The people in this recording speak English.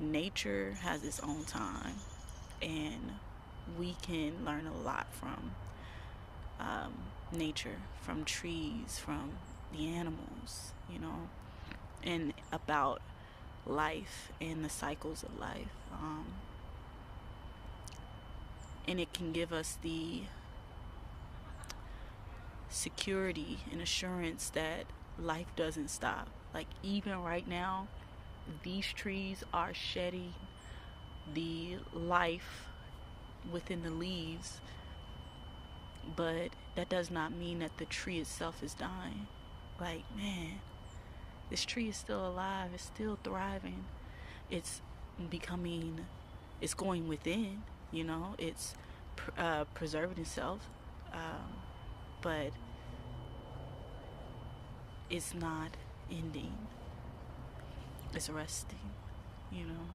nature has its own time, and we can learn a lot from nature, from trees, from the animals, and about life and the cycles of life. And it can give us the security and assurance that life doesn't stop. Like, even right now, these trees are shedding the life within the leaves, but that does not mean that the tree itself is dying. Like, man, this tree is still alive, it's still thriving, it's becoming, it's going within, it's preserving itself, but it's not ending, it's resting.